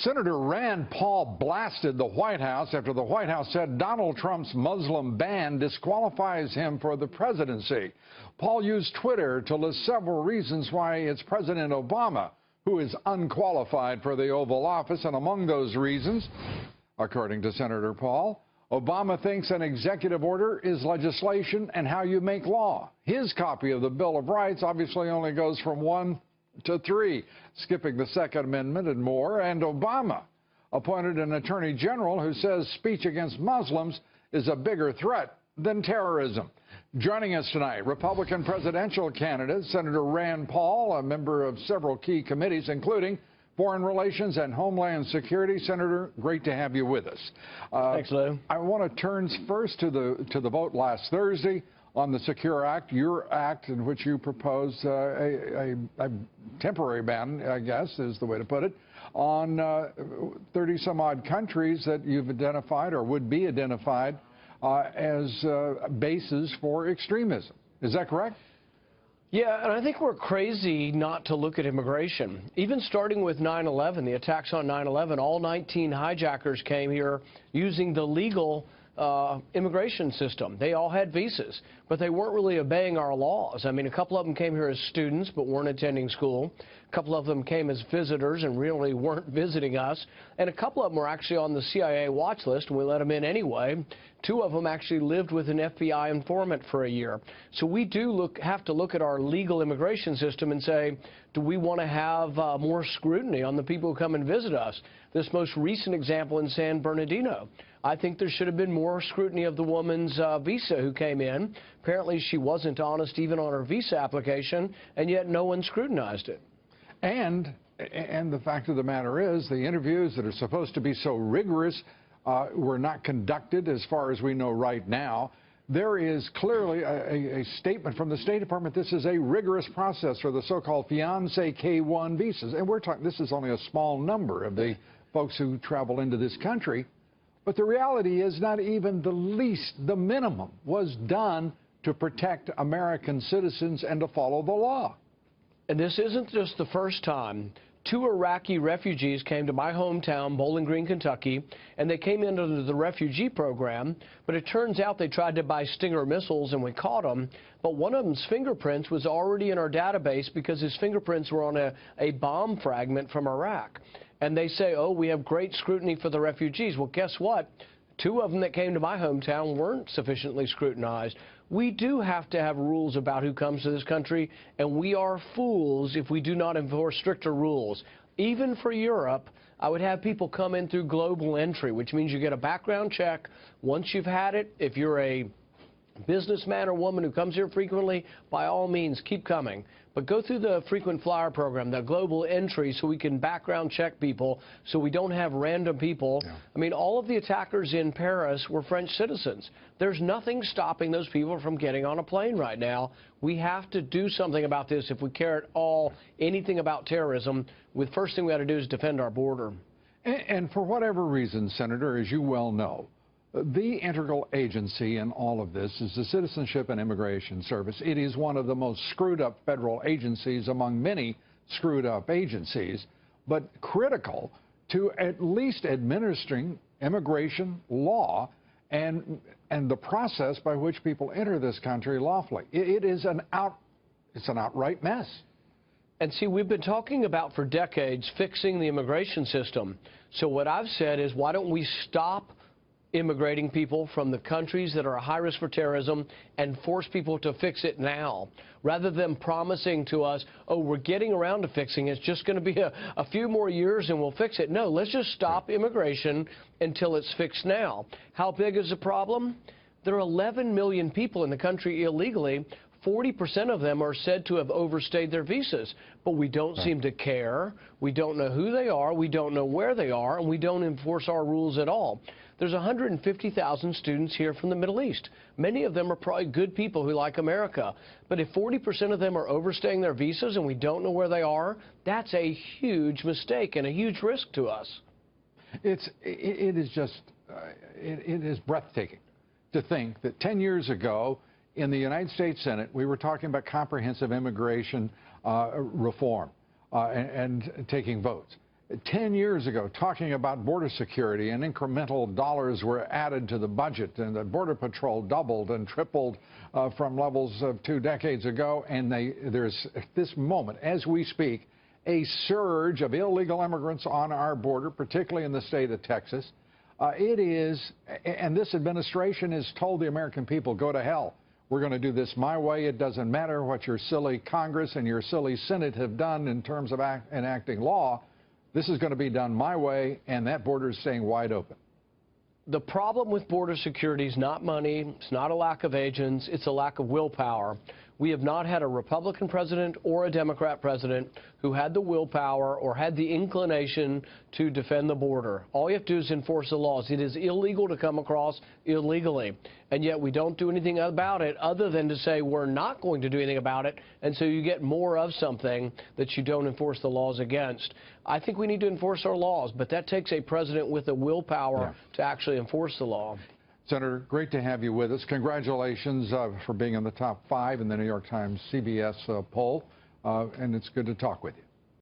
Senator Rand Paul blasted the White House after the White House said Donald Trump's Muslim ban disqualifies him for the presidency. Paul used Twitter to list several reasons why it's President Obama who is unqualified for the Oval Office, and among those reasons, according to Senator Paul, Obama thinks an executive order is legislation and how you make law. His copy of the Bill of Rights obviously only goes from 1 to 3, skipping the Second Amendment and more. And Obama appointed an attorney general who says speech against Muslims is a bigger threat than terrorism. Joining us tonight, Republican presidential candidate Senator Rand Paul, a member of several key committees, including Foreign Relations and Homeland Security. Senator, great to have you with us. Thanks, Lou. I want to turn first to the vote last Thursday on the Secure Act, your act in which you proposed a temporary ban, I guess is the way to put it, on 30-some-odd countries that you've identified or would be identified as bases for extremism. Is that correct? Yeah, and I think we're crazy not to look at immigration. Even starting with 9/11, the attacks on 9/11, all 19 hijackers came here using the legal immigration system. They all had visas, but they weren't really obeying our laws. I mean, a couple of them came here as students but weren't attending school. A couple of them came as visitors and really weren't visiting us. And a couple of them were actually on the CIA watch list, and we let them in anyway. 2 of them actually lived with an FBI informant for a year. So we do have to look at our legal immigration system and say, do we want to have more scrutiny on the people who come and visit us? This most recent example in San Bernardino, I think there should have been more scrutiny of the woman's visa who came in. Apparently she wasn't honest even on her visa application, and yet no one scrutinized it. And the fact of the matter is, the interviews that are supposed to be so rigorous were not conducted as far as we know right now. There is clearly a statement from the State Department. This is a rigorous process for the so-called fiancé K-1 visas. And we're talking, this is only a small number of the folks who travel into this country. But the reality is not even the least, the minimum, was done to protect American citizens and to follow the law. And this isn't just the first time. 2 Iraqi refugees came to my hometown, Bowling Green, Kentucky, and they came in under the refugee program, but it turns out they tried to buy Stinger missiles and we caught them, but one of them's fingerprints was already in our database because his fingerprints were on a bomb fragment from Iraq. And they say, oh, we have great scrutiny for the refugees. Well, guess what? 2 of them that came to my hometown weren't sufficiently scrutinized. We do have to have rules about who comes to this country, and we are fools if we do not enforce stricter rules. Even for Europe, I would have people come in through global entry, which means you get a background check. Once you've had it, if you're a businessman or woman who comes here frequently, by all means, keep coming. But go through the frequent flyer program, the global entry, so we can background check people, so we don't have random people. Yeah. I mean, all of the attackers in Paris were French citizens. There's nothing stopping those people from getting on a plane right now. We have to do something about this if we care at all anything about terrorism. The first thing we got to do is defend our border. And for whatever reason, Senator, as you well know, the integral agency in all of this is the Citizenship and Immigration Service. It is one of the most screwed up federal agencies among many screwed up agencies, but critical to at least administering immigration law and the process by which people enter this country lawfully. It's an outright mess. And see, we've been talking about for decades fixing the immigration system. So what I've said is, why don't we stop immigrating people from the countries that are a high risk for terrorism and force people to fix it now, rather than promising to us, oh, we're getting around to fixing it, it's just going to be a few more years and we'll fix it. No, let's just stop immigration until it's fixed now. How big is the problem? There are 11 million people in the country illegally. 40% of them are said to have overstayed their visas, but we don't seem to care. We don't know who they are, we don't know where they are, and we don't enforce our rules at all. There's 150,000 students here from the Middle East. Many of them are probably good people who like America. But if 40% of them are overstaying their visas and we don't know where they are, that's a huge mistake and a huge risk to us. It is breathtaking to think that 10 years ago in the United States Senate, we were talking about comprehensive immigration reform and taking votes. 10 years ago, talking about border security, and incremental dollars were added to the budget, and the Border Patrol doubled and tripled from levels of 2 decades ago. And there's, at this moment, as we speak, a surge of illegal immigrants on our border, particularly in the state of Texas. And this administration has told the American people, go to hell. We're going to do this my way. It doesn't matter what your silly Congress and your silly Senate have done in terms of enacting law. This is going to be done my way, and that border is staying wide open. The problem with border security is not money, it's not a lack of agents, it's a lack of willpower. We have not had a Republican president or a Democrat president who had the willpower or had the inclination to defend the border. All you have to do is enforce the laws. It is illegal to come across illegally, and yet we don't do anything about it other than to say we're not going to do anything about it, and so you get more of something that you don't enforce the laws against. I think we need to enforce our laws, but that takes a president with the willpower to actually enforce the law. Senator, great to have you with us. Congratulations for being in the top 5 in the New York Times CBS poll, and it's good to talk with you.